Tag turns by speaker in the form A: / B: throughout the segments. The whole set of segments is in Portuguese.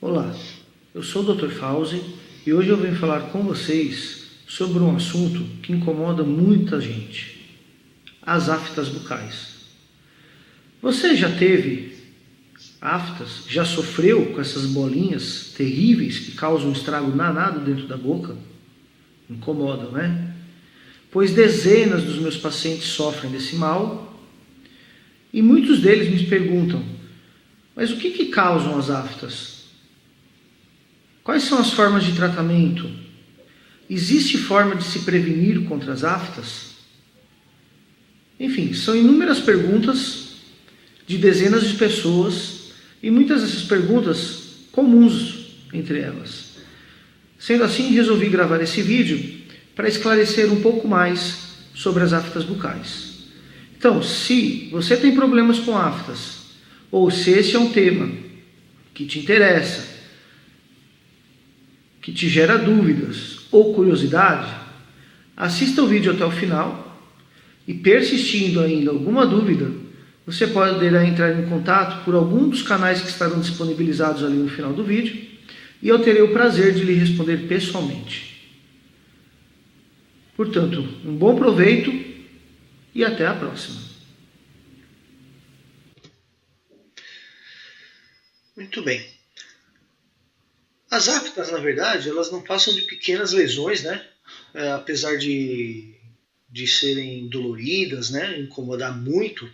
A: Olá, eu sou o Dr. Fauzi e hoje eu venho falar com vocês sobre um assunto que incomoda muita gente: as aftas bucais. Você já teve aftas? Já sofreu com essas bolinhas terríveis que causam um estrago danado dentro da boca? Incomodam, né? Pois dezenas dos meus pacientes sofrem desse mal e muitos deles me perguntam: mas o que causam as aftas? Quais são as formas de tratamento? Existe forma de se prevenir contra as aftas? Enfim, são inúmeras perguntas de dezenas de pessoas e muitas dessas perguntas comuns entre elas. Sendo assim, resolvi gravar esse vídeo para esclarecer um pouco mais sobre as aftas bucais. Então, se você tem problemas com aftas, ou se esse é um tema que te interessa, que te gera dúvidas ou curiosidade, assista o vídeo até o final e, persistindo ainda alguma dúvida, você poderá entrar em contato por algum dos canais que estarão disponibilizados ali no final do vídeo e eu terei o prazer de lhe responder pessoalmente. Portanto, um bom proveito e até a próxima. Muito bem. As aftas, na verdade, elas não passam de pequenas lesões, né? Apesar de serem doloridas, né? Incomodar muito,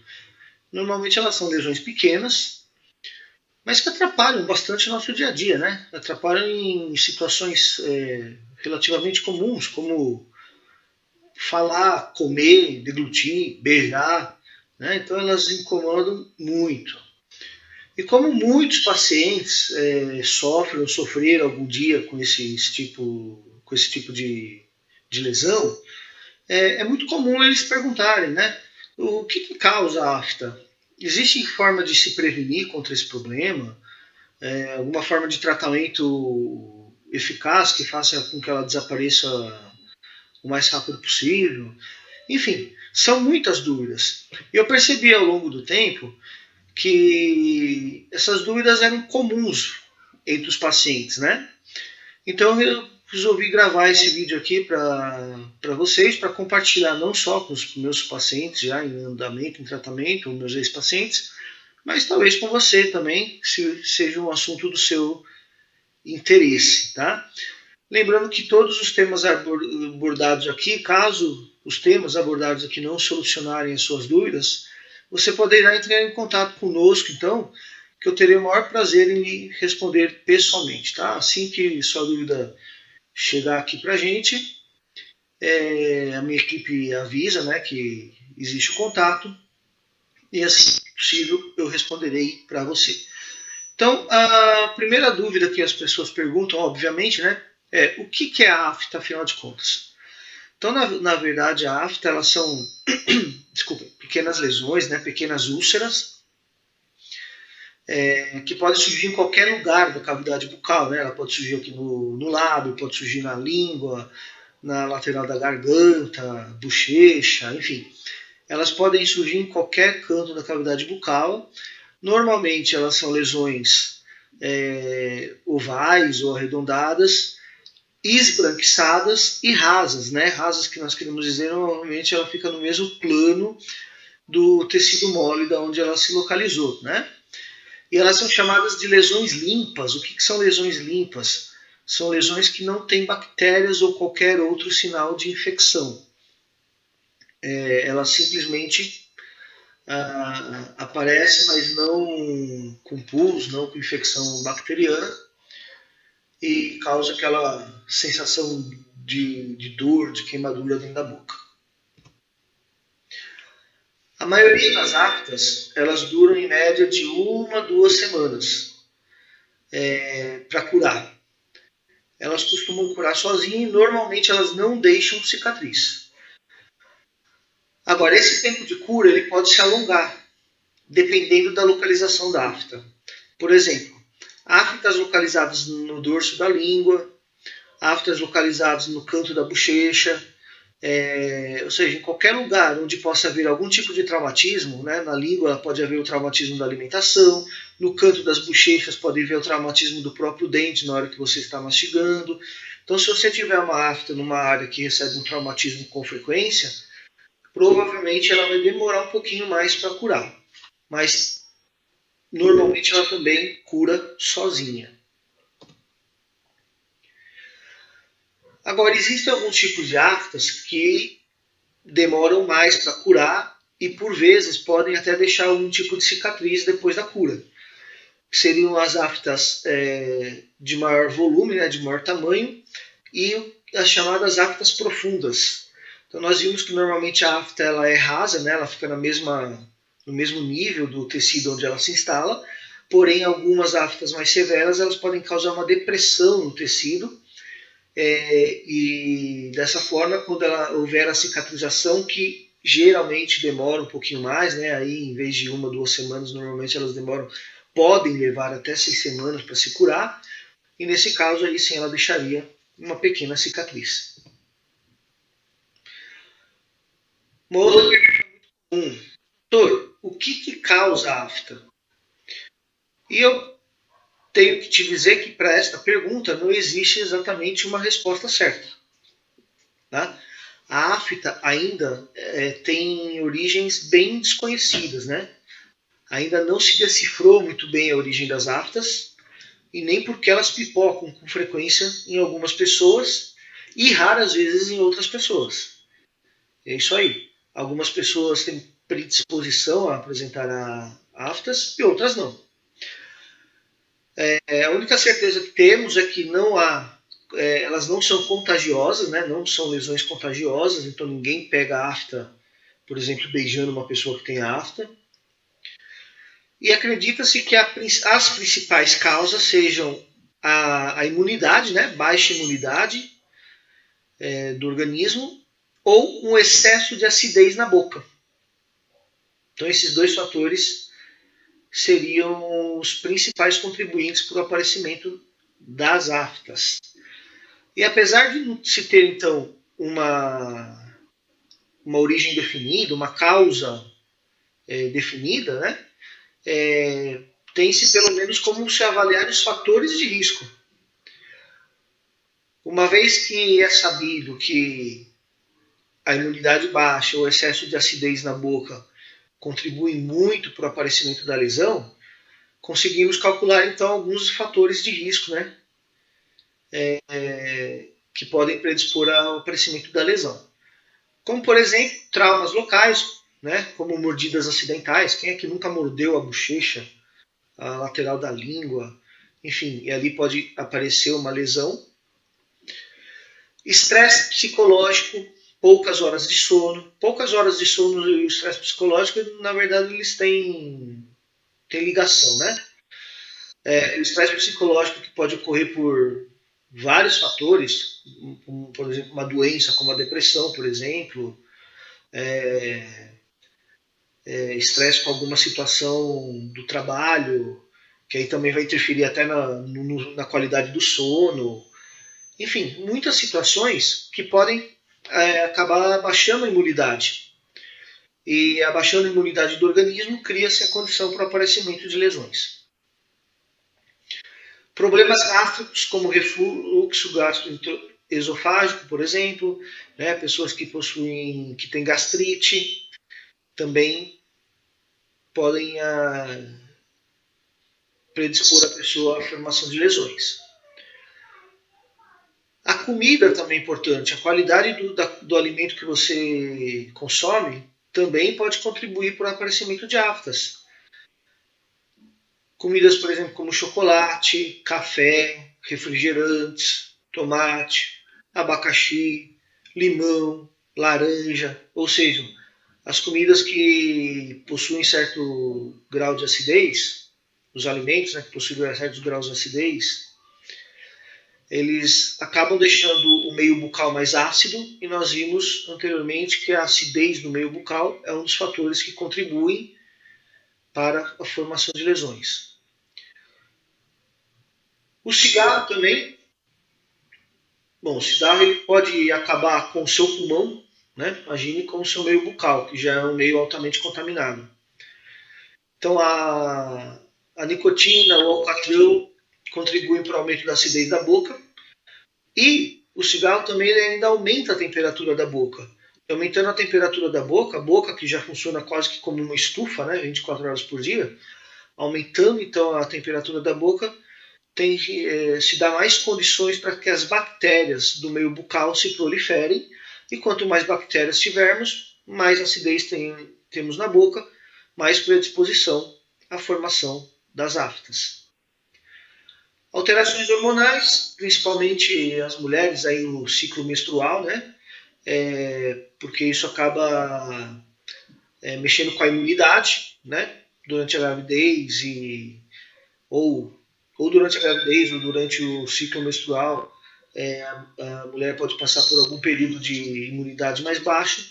A: normalmente elas são lesões pequenas, mas que atrapalham bastante o nosso dia a dia, né? Atrapalham em situações relativamente comuns, como falar, comer, deglutir, beijar, né? Então elas incomodam muito. E como muitos pacientes sofrem ou sofreram algum dia com esse tipo de lesão, é muito comum eles perguntarem, né? O que causa a afta? Existe forma de se prevenir contra esse problema? Alguma forma de tratamento eficaz que faça com que ela desapareça o mais rápido possível? Enfim, são muitas dúvidas. E eu percebi ao longo do tempo que essas dúvidas eram comuns entre os pacientes, né? Então eu resolvi gravar esse vídeo aqui para vocês, para compartilhar não só com os meus pacientes já em andamento, em tratamento, ou meus ex-pacientes, mas talvez com você também, se seja um assunto do seu interesse, tá? Lembrando que todos os temas abordados aqui, caso os temas abordados aqui não solucionarem as suas dúvidas, você poderá entrar em contato conosco, então, que eu terei o maior prazer em lhe responder pessoalmente, tá? Assim que sua dúvida chegar aqui para a gente, a minha equipe avisa, né, que existe o contato e, assim que possível, eu responderei para você. Então, a primeira dúvida que as pessoas perguntam, obviamente, né, é o que é a afta, afinal de contas? Então, na verdade, a afta, elas são pequenas lesões, né, pequenas úlceras, que podem surgir em qualquer lugar da cavidade bucal, né? Ela pode surgir aqui no lábio, pode surgir na língua, na lateral da garganta, bochecha, enfim. Elas podem surgir em qualquer canto da cavidade bucal. Normalmente elas são lesões ovais ou arredondadas, esbranquiçadas e rasas, né? Rasas que nós queremos dizer, normalmente ela fica no mesmo plano do tecido mole da onde ela se localizou, né? E elas são chamadas de lesões limpas. O que são lesões limpas? São lesões que não têm bactérias ou qualquer outro sinal de infecção. Elas simplesmente aparecem, mas não com pus, não com infecção bacteriana, e causa aquela sensação de dor, de queimadura dentro da boca. A maioria das aftas, elas duram em média de 1 a 2 semanas para curar. Elas costumam curar sozinhas e normalmente elas não deixam cicatriz. Agora, esse tempo de cura ele pode se alongar, dependendo da localização da afta. Por exemplo, aftas localizadas no dorso da língua, aftas localizadas no canto da bochecha, ou seja, em qualquer lugar onde possa haver algum tipo de traumatismo, né, na língua pode haver o traumatismo da alimentação, no canto das bochechas pode haver o traumatismo do próprio dente na hora que você está mastigando. Então, se você tiver uma afta numa área que recebe um traumatismo com frequência, provavelmente ela vai demorar um pouquinho mais para curar. Mas, normalmente, ela também cura sozinha. Agora, existem alguns tipos de aftas que demoram mais para curar e, por vezes, podem até deixar algum tipo de cicatriz depois da cura. Seriam as aftas de maior volume, né, de maior tamanho, e as chamadas aftas profundas. Então, nós vimos que normalmente a afta ela é rasa, né, ela fica no mesmo nível do tecido onde ela se instala, porém, algumas aftas mais severas elas podem causar uma depressão no tecido, e dessa forma, quando houver a cicatrização, que geralmente demora um pouquinho mais, né? Aí em vez de 1 ou 2 semanas, normalmente elas podem levar até 6 semanas para se curar, e nesse caso aí sim ela deixaria uma pequena cicatriz. Uma outra pergunta muito comum: doutor, o que causa a afta? E eu tenho que te dizer que para esta pergunta não existe exatamente uma resposta certa. Tá? A afta ainda tem origens bem desconhecidas, né? Ainda não se decifrou muito bem a origem das aftas, e nem porque elas pipocam com frequência em algumas pessoas e raras vezes em outras pessoas. É isso aí. Algumas pessoas têm predisposição a apresentar aftas e outras não. A única certeza que temos é que elas não são contagiosas, né? Não são lesões contagiosas, então ninguém pega afta, por exemplo, beijando uma pessoa que tem afta. E acredita-se que as principais causas sejam a imunidade, né? Baixa imunidade do organismo, ou um excesso de acidez na boca. Então esses dois fatores seriam os principais contribuintes para o aparecimento das aftas. E apesar de não se ter, então, uma origem definida, uma causa definida, né? Tem-se pelo menos como se avaliar os fatores de risco. Uma vez que é sabido que a imunidade baixa ou excesso de acidez na boca contribui muito para o aparecimento da lesão, conseguimos calcular então alguns fatores de risco, né? Que podem predispor ao aparecimento da lesão. Como, por exemplo, traumas locais, né? Como mordidas acidentais. Quem é que nunca mordeu a bochecha, a lateral da língua? Enfim, e ali pode aparecer uma lesão. Estresse psicológico, poucas horas de sono. Poucas horas de sono e o estresse psicológico, na verdade, eles têm ligação, né? O estresse psicológico que pode ocorrer por vários fatores, como, por exemplo, uma doença como a depressão, por exemplo, estresse com alguma situação do trabalho, que aí também vai interferir até na qualidade do sono. Enfim, muitas situações que podem acabar abaixando a imunidade. E abaixando a imunidade do organismo, cria-se a condição para o aparecimento de lesões. Problemas gástricos, como refluxo gastroesofágico, por exemplo, né? Pessoas que têm gastrite, também podem predispor a pessoa à formação de lesões. A comida também é importante. A qualidade do alimento que você consome também pode contribuir para o aparecimento de aftas. Comidas, por exemplo, como chocolate, café, refrigerantes, tomate, abacaxi, limão, laranja, ou seja, as comidas que possuem certo grau de acidez, os alimentos, né, que possuem certos graus de acidez, eles acabam deixando o meio bucal mais ácido, e nós vimos anteriormente que a acidez do meio bucal é um dos fatores que contribuem para a formação de lesões. O cigarro também. Bom, o cigarro ele pode acabar com o seu pulmão, né? Imagine com o seu meio bucal, que já é um meio altamente contaminado. Então, a nicotina, o alcatrão contribuem para o aumento da acidez da boca. E o cigarro também ele ainda aumenta a temperatura da boca. Aumentando a temperatura da boca, a boca que já funciona quase que como uma estufa, né, 24 horas por dia, aumentando então a temperatura da boca, se dá mais condições para que as bactérias do meio bucal se proliferem. E quanto mais bactérias tivermos, mais acidez temos na boca, mais predisposição à formação das aftas. Alterações hormonais, principalmente as mulheres aí no ciclo menstrual, né? Porque isso acaba mexendo com a imunidade, né? Durante a gravidez ou durante a gravidez ou durante o ciclo menstrual, a mulher pode passar por algum período de imunidade mais baixa,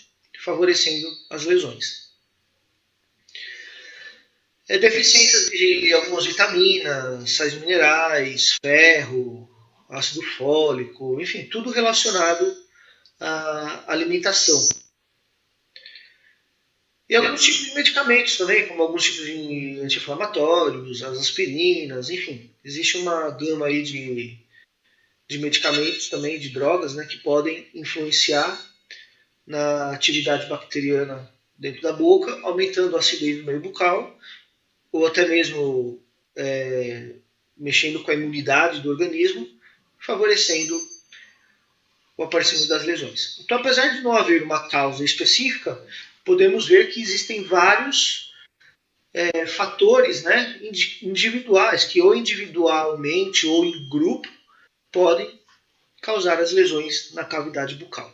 A: favorecendo as lesões. Deficiências de algumas vitaminas, sais minerais, ferro, ácido fólico, enfim, tudo relacionado à alimentação. E alguns tipos de medicamentos também, como alguns tipos de anti-inflamatórios, as aspirinas, enfim. Existe uma gama aí de medicamentos também, de drogas, né, que podem influenciar na atividade bacteriana dentro da boca, aumentando a acidez do meio bucal, ou até mesmo mexendo com a imunidade do organismo, favorecendo o aparecimento das lesões. Então, apesar de não haver uma causa específica, podemos ver que existem vários fatores, né, individuais, que ou individualmente ou em grupo podem causar as lesões na cavidade bucal.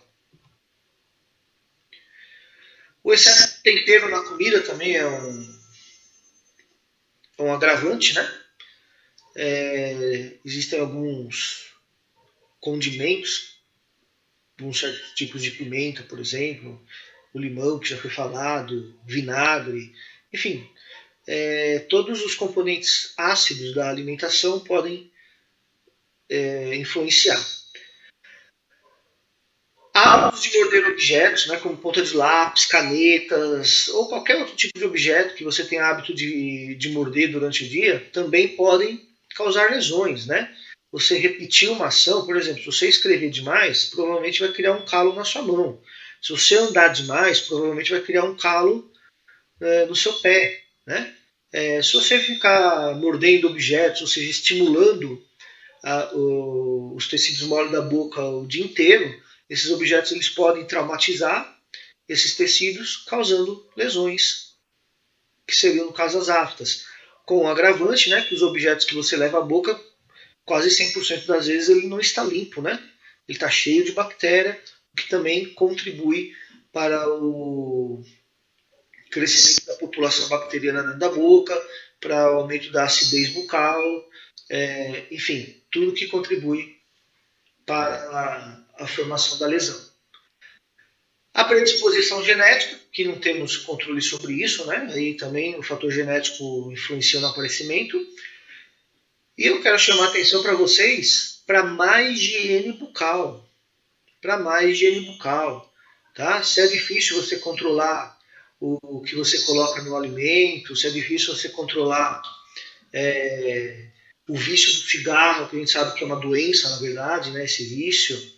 A: O excesso de tempero na comida também é um agravante, né? Existem alguns condimentos, alguns certos tipos de pimenta, por exemplo, o limão, que já foi falado, vinagre, enfim, todos os componentes ácidos da alimentação podem influenciar. Hábitos de morder objetos, né, como ponta de lápis, canetas ou qualquer outro tipo de objeto que você tenha hábito de morder durante o dia, também podem causar lesões, né? Você repetir uma ação, por exemplo, se você escrever demais, provavelmente vai criar um calo na sua mão. Se você andar demais, provavelmente vai criar um calo no seu pé, né? Se você ficar mordendo objetos, ou seja, estimulando os tecidos moles da boca o dia inteiro, esses objetos eles podem traumatizar esses tecidos, causando lesões, que seriam no caso as aftas. Com o agravante, né, que os objetos que você leva à boca, quase 100% das vezes ele não está limpo, né? Ele está cheio de bactéria, o que também contribui para o crescimento da população bacteriana dentro da boca, para o aumento da acidez bucal, enfim, tudo que contribui para a formação da lesão. A predisposição genética, que não temos controle sobre isso, né? Aí também o fator genético influencia no aparecimento. E eu quero chamar a atenção para vocês para mais higiene bucal. Para mais higiene bucal. Tá? Se é difícil você controlar o que você coloca no alimento, se é difícil você controlar o vício do cigarro, que a gente sabe que é uma doença, na verdade, né, esse vício.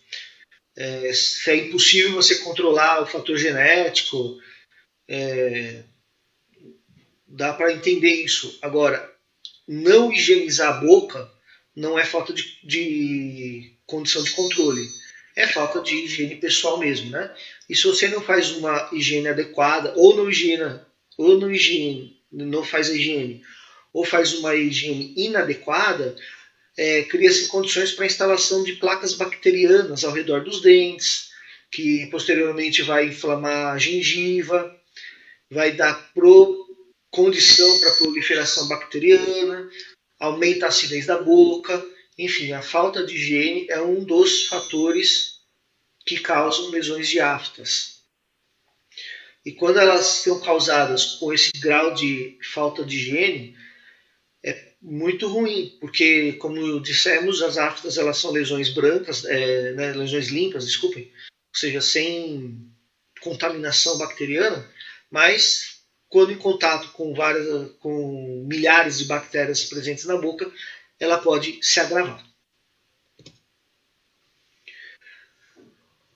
A: Se é impossível você controlar o fator genético, dá para entender isso. Agora, não higienizar a boca não é falta de condição de controle. É falta de higiene pessoal mesmo, né? E se você não faz uma higiene adequada, ou não faz a higiene, ou faz uma higiene inadequada, cria-se condições para a instalação de placas bacterianas ao redor dos dentes, que posteriormente vai inflamar a gengiva, vai dar condição para a proliferação bacteriana, aumenta a acidez da boca. Enfim, a falta de higiene é um dos fatores que causam lesões de aftas. E quando elas são causadas com esse grau de falta de higiene, é muito ruim, porque, como dissemos, as aftas elas são lesões brancas, lesões limpas, desculpem, ou seja, sem contaminação bacteriana, mas quando em contato com milhares de bactérias presentes na boca, ela pode se agravar.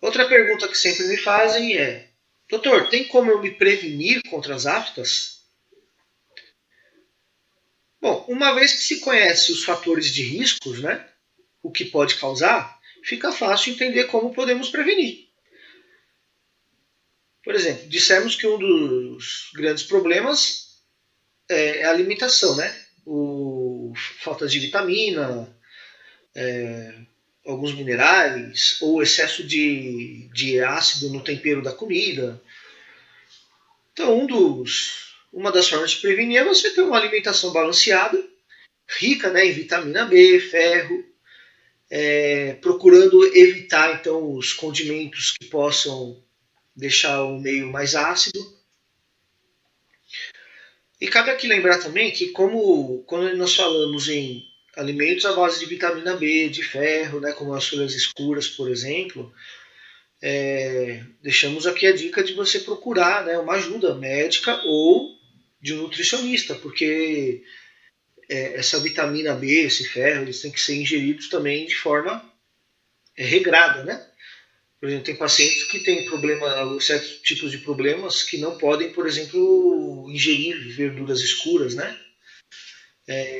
A: Outra pergunta que sempre me fazem é: doutor, tem como eu me prevenir contra as aftas? Bom, uma vez que se conhece os fatores de riscos, né, o que pode causar, fica fácil entender como podemos prevenir. Por exemplo, dissemos que um dos grandes problemas é a alimentação, né? Falta de vitamina, alguns minerais, ou excesso de ácido no tempero da comida. Então, uma das formas de prevenir é você ter uma alimentação balanceada, rica, né, em vitamina B, ferro, procurando evitar então os condimentos que possam deixar o meio mais ácido. E cabe aqui lembrar também que quando nós falamos em alimentos à base de vitamina B, de ferro, né, como as folhas escuras, por exemplo, deixamos aqui a dica de você procurar, né, uma ajuda médica ou de um nutricionista, porque essa vitamina B, esse ferro, eles têm que ser ingeridos também de forma regrada, né? Por exemplo, tem pacientes que têm certos tipos de problemas que não podem, por exemplo, ingerir verduras escuras, né?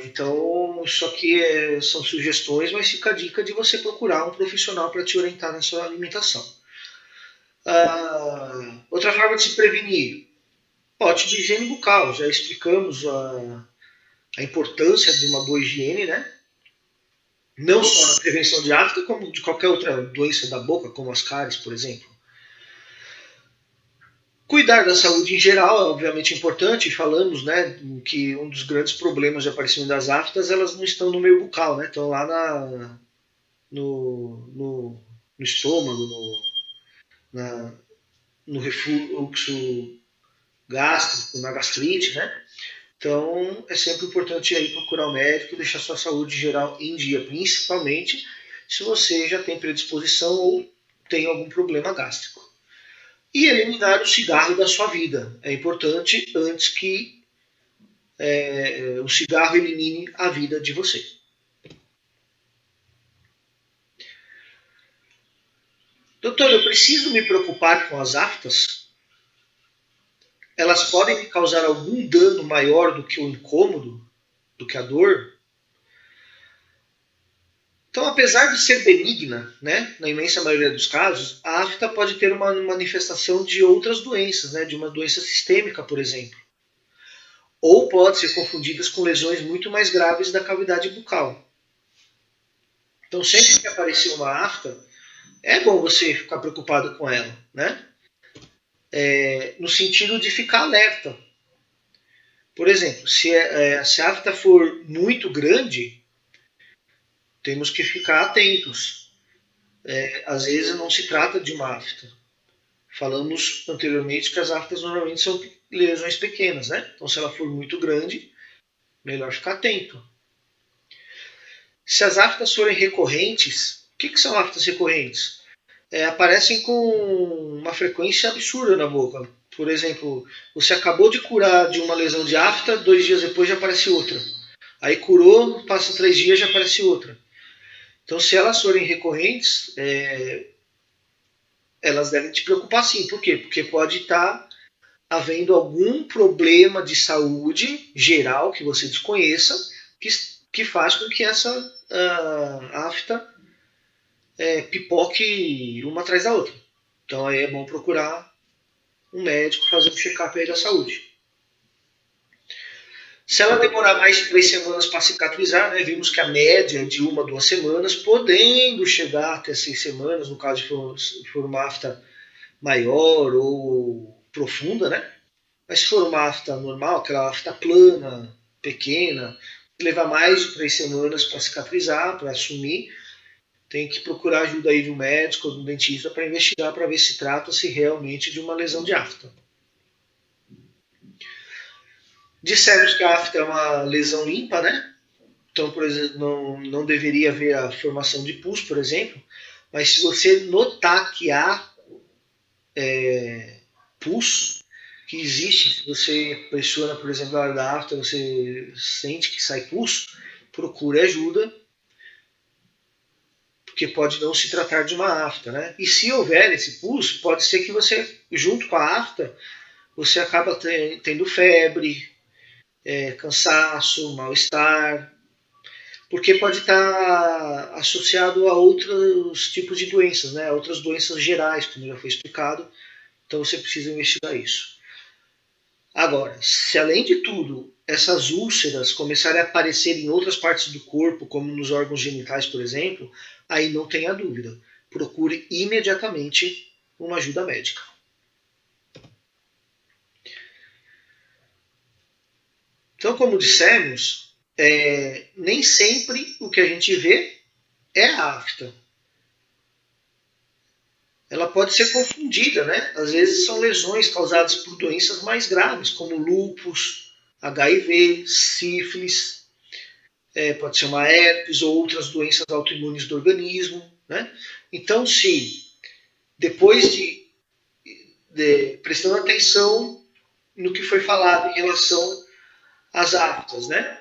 A: Então, isso aqui são sugestões, mas fica a dica de você procurar um profissional para te orientar na sua alimentação. Outra forma de se prevenir, ótimo de higiene bucal. Já explicamos a importância de uma boa higiene, né? Não só na prevenção de afta, como de qualquer outra doença da boca, como as cáries, por exemplo. Cuidar da saúde em geral é obviamente importante. Falamos, né, que um dos grandes problemas de aparecimento das aftas, elas não estão no meio bucal, né? Estão lá no estômago, no refluxo gástrico, na gastrite, né? Então, é sempre importante aí procurar o médico e deixar sua saúde geral em dia, principalmente se você já tem predisposição ou tem algum problema gástrico. E eliminar o cigarro da sua vida. É importante antes que o cigarro elimine a vida de você. Doutor, eu preciso me preocupar com as aftas? Elas podem me causar algum dano maior do que o incômodo, do que a dor? Então, apesar de ser benigna, né, na imensa maioria dos casos, a afta pode ter uma manifestação de outras doenças, né, de uma doença sistêmica, por exemplo. Ou pode ser confundida com lesões muito mais graves da cavidade bucal. Então, sempre que aparecer uma afta, é bom você ficar preocupado com ela, né? No sentido de ficar alerta. Por exemplo, se a afta for muito grande, temos que ficar atentos. Às vezes não se trata de uma afta. Falamos anteriormente que as aftas normalmente são lesões pequenas, né? Então, se ela for muito grande, melhor ficar atento. Se as aftas forem recorrentes, o que são aftas recorrentes? Aparecem com uma frequência absurda na boca. Por exemplo, você acabou de curar de uma lesão de afta, 2 dias depois já aparece outra. Aí curou, passa 3 dias já aparece outra. Então, se elas forem recorrentes, elas devem te preocupar sim. Por quê? Porque pode estar havendo algum problema de saúde geral que você desconheça, que faz com que essa afta pipoque uma atrás da outra. Então aí é bom procurar um médico, fazer um check-up aí da saúde. Se ela demorar mais de 3 semanas para cicatrizar, né, vimos que a média é de 1 a 2 semanas, podendo chegar até 6 semanas, no caso de for uma afta maior ou profunda, né? Mas se for uma afta normal, aquela afta plana, pequena, levar mais de 3 semanas para cicatrizar, para assumir, tem que procurar ajuda aí de um médico ou de um dentista para investigar, para ver se trata-se realmente de uma lesão de afta. Dissemos que a afta é uma lesão limpa, né? Então, por exemplo, não deveria haver a formação de pus, por exemplo, mas se você notar que há pus que existe. Se você pressiona, por exemplo, a área da afta, você sente que sai pus, procure ajuda, porque pode não se tratar de uma afta, né? E se houver esse pus, pode ser que você, junto com a afta, você acaba tendo febre, cansaço, mal-estar, porque pode estar associado a outros tipos de doenças, né? Outras doenças gerais, como já foi explicado. Então você precisa investigar isso. Agora, se além de tudo essas úlceras começarem a aparecer em outras partes do corpo, como nos órgãos genitais, por exemplo, aí não tenha dúvida. Procure imediatamente uma ajuda médica. Então, como dissemos, nem sempre o que a gente vê é a afta. Ela pode ser confundida, né? Às vezes são lesões causadas por doenças mais graves, como lúpus, HIV, sífilis, pode ser uma herpes ou outras doenças autoimunes do organismo, né? Então, se depois de prestando atenção no que foi falado em relação às aftas, né?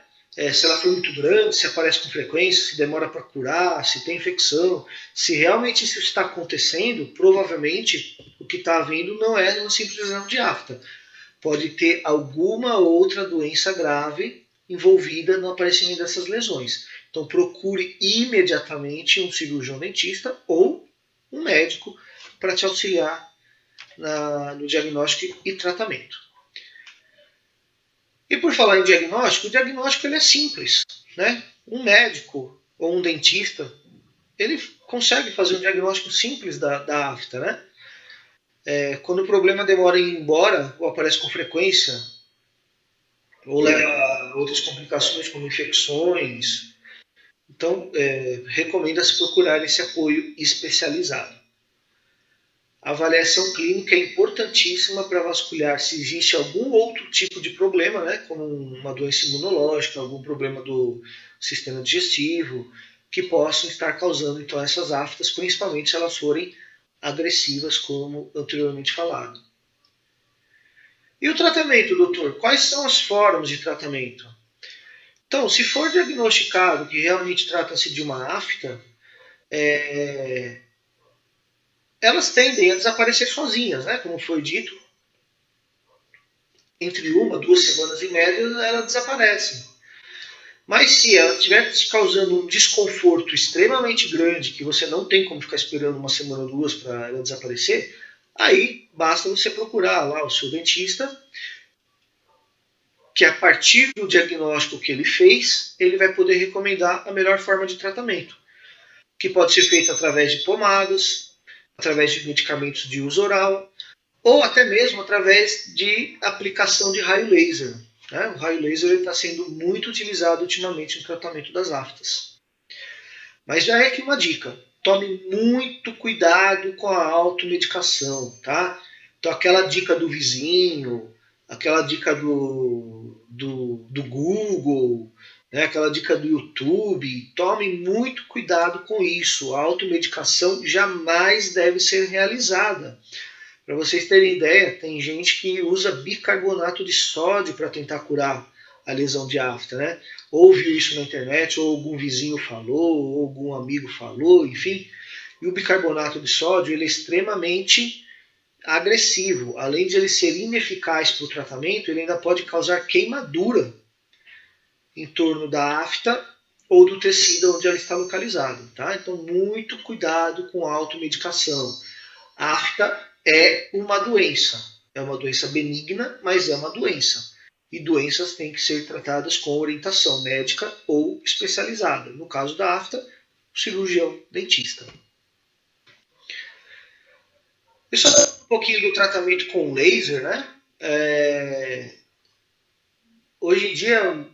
A: Se ela foi muito grande, se aparece com frequência, se demora para curar, se tem infecção, se realmente isso está acontecendo, provavelmente o que está havendo não é uma simples lesão de afta. Pode ter alguma outra doença grave envolvida no aparecimento dessas lesões. Então procure imediatamente um cirurgião dentista ou um médico para te auxiliar no diagnóstico e tratamento. E por falar em diagnóstico, o diagnóstico ele é simples, né? Um médico ou um dentista, ele consegue fazer um diagnóstico simples da afta, né? Quando o problema demora em ir embora, ou aparece com frequência, ou leva a outras complicações como infecções, então recomenda-se procurar esse apoio especializado. A avaliação clínica é importantíssima para vasculhar se existe algum outro tipo de problema, né, como uma doença imunológica, algum problema do sistema digestivo, que possam estar causando então essas aftas, principalmente se elas forem agressivas, como anteriormente falado. E o tratamento, doutor? Quais são as formas de tratamento? Então, se for diagnosticado que realmente trata-se de uma afta, elas tendem a desaparecer sozinhas, né? Como foi dito, entre 1 a 2 semanas em média, elas desaparecem. Mas se ela estiver te causando um desconforto extremamente grande, que você não tem como ficar esperando 1 semana ou 2 para ela desaparecer, aí basta você procurar lá o seu dentista, que a partir do diagnóstico que ele fez, ele vai poder recomendar a melhor forma de tratamento, que pode ser feito através de pomadas, através de medicamentos de uso oral, ou até mesmo através de aplicação de raio laser. Né? O raio laser está sendo muito utilizado ultimamente no tratamento das aftas. Mas já é aqui uma dica, tome muito cuidado com a automedicação, tá? Então aquela dica do vizinho, aquela dica do Google, né, aquela dica do YouTube, tome muito cuidado com isso. A automedicação jamais deve ser realizada. Para vocês terem ideia, tem gente que usa bicarbonato de sódio para tentar curar a lesão de afta, né? Ou viu isso na internet, ou algum vizinho falou, ou algum amigo falou, enfim. E o bicarbonato de sódio ele é extremamente agressivo. Além de ele ser ineficaz para o tratamento, ele ainda pode causar queimadura em torno da afta ou do tecido onde ela está localizada. Tá? Então, muito cuidado com a automedicação. A afta é uma doença benigna, mas é uma doença. E doenças têm que ser tratadas com orientação médica ou especializada. No caso da afta, o cirurgião dentista. E só um pouquinho do tratamento com laser, né? Hoje em dia,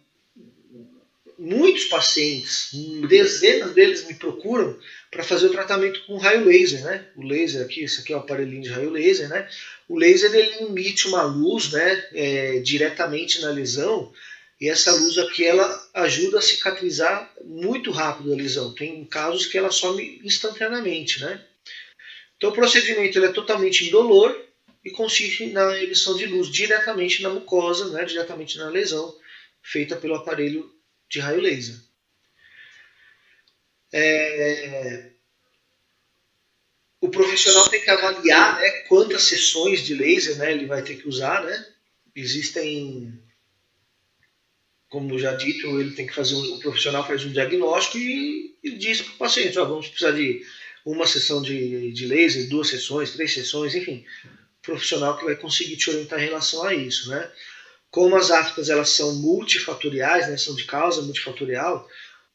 A: muitos pacientes, dezenas deles me procuram para fazer o tratamento com raio laser, né? O laser aqui, esse aqui é o aparelhinho de raio laser, né? O laser ele emite uma luz, né, diretamente na lesão, e essa luz aqui ela ajuda a cicatrizar muito rápido a lesão. Tem casos que ela some instantaneamente, né? Então o procedimento ele é totalmente indolor, e consiste na emissão de luz diretamente na mucosa, né, diretamente na lesão, feita pelo aparelho de raio laser. O profissional tem que avaliar, né, quantas sessões de laser, né, ele vai ter que usar. Né? Existem, como já dito, ele tem que fazer o profissional faz um diagnóstico e diz para o paciente, vamos precisar de uma sessão de laser, 2 sessões, 3 sessões, enfim, profissional que vai conseguir te orientar em relação a isso. Né? Como as aftas elas são multifatoriais, né, são de causa multifatorial,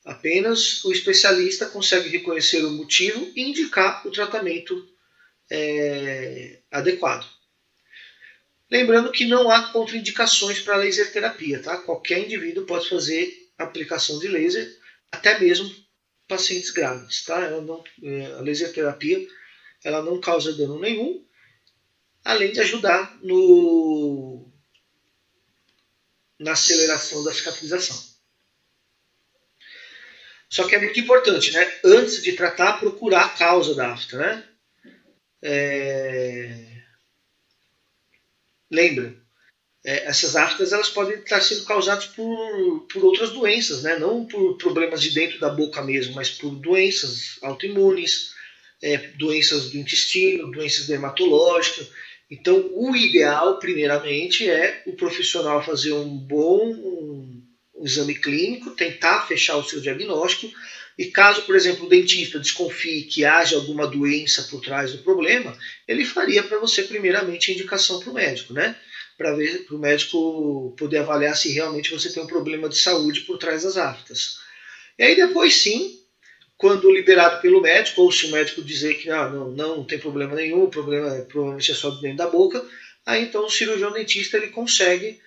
A: apenas o especialista consegue reconhecer o motivo e indicar o tratamento adequado. Lembrando que não há contraindicações para a laser terapia, tá? Qualquer indivíduo pode fazer aplicação de laser, até mesmo pacientes grávidos, tá? A laser terapia ela não causa dano nenhum, além de ajudar na aceleração da cicatrização. Só que é muito importante, né? Antes de tratar, procurar a causa da afta, né? Lembra, essas aftas elas podem estar sendo causadas por outras doenças, né? Não por problemas de dentro da boca mesmo, mas por doenças autoimunes, doenças do intestino, doenças dermatológicas. Então, o ideal, primeiramente, é o profissional fazer um bom exame clínico, tentar fechar o seu diagnóstico, e caso, por exemplo, o dentista desconfie que haja alguma doença por trás do problema, ele faria para você, primeiramente, a indicação para o médico, né? Para o médico poder avaliar se realmente você tem um problema de saúde por trás das aftas. E aí depois sim, quando liberado pelo médico, ou se o médico dizer que não tem problema nenhum, o problema provavelmente é só dentro da boca, aí então o cirurgião dentista ele consegue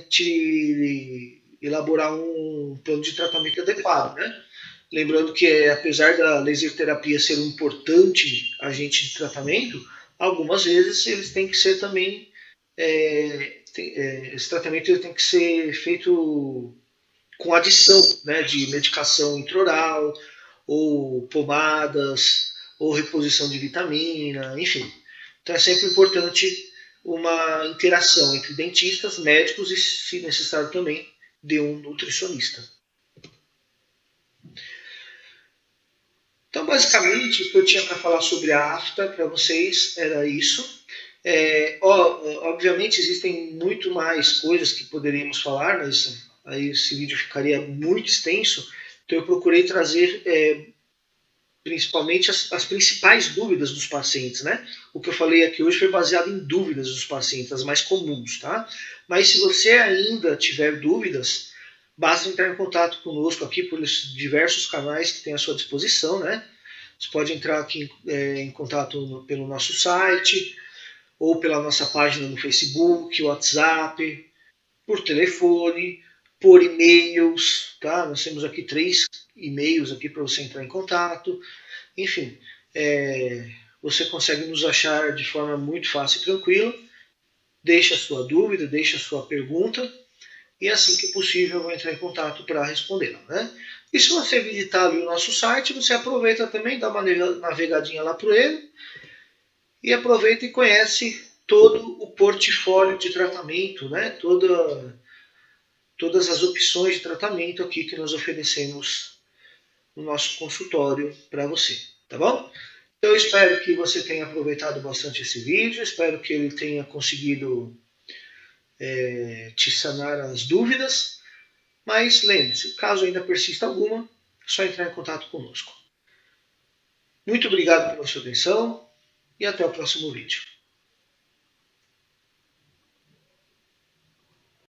A: te elaborar um plano de tratamento adequado, né? Lembrando que apesar da laser terapia ser um importante agente de tratamento, algumas vezes eles têm que ser também esse tratamento ele tem que ser feito com adição, né, de medicação intraoral, ou pomadas, ou reposição de vitamina, enfim. Então é sempre importante uma interação entre dentistas, médicos e, se necessário também, de um nutricionista. Então, basicamente, o que eu tinha para falar sobre a afta para vocês era isso. Obviamente, existem muito mais coisas que poderíamos falar, mas aí esse vídeo ficaria muito extenso. Então, eu procurei trazer principalmente as principais dúvidas dos pacientes, né? O que eu falei aqui hoje foi baseado em dúvidas dos pacientes, as mais comuns, tá? Mas se você ainda tiver dúvidas, basta entrar em contato conosco aqui por diversos canais que tem à sua disposição, né? Você pode entrar aqui em contato pelo nosso site, ou pela nossa página no Facebook, WhatsApp, por telefone, por e-mails, tá? Nós temos aqui 3 e-mails aqui para você entrar em contato. Enfim, você consegue nos achar de forma muito fácil e tranquila. Deixe a sua dúvida, deixe a sua pergunta, e assim que possível eu vou entrar em contato para respondê-la, né? E se você visitar ali o nosso site, você aproveita também, dá uma navegadinha lá por ele, e aproveita e conhece todo o portfólio de tratamento, né? Todas as opções de tratamento aqui que nós oferecemos no nosso consultório para você, tá bom? Então eu espero que você tenha aproveitado bastante esse vídeo, espero que ele tenha conseguido te sanar as dúvidas, mas lembre-se, caso ainda persista alguma, é só entrar em contato conosco. Muito obrigado pela sua atenção e até o próximo vídeo.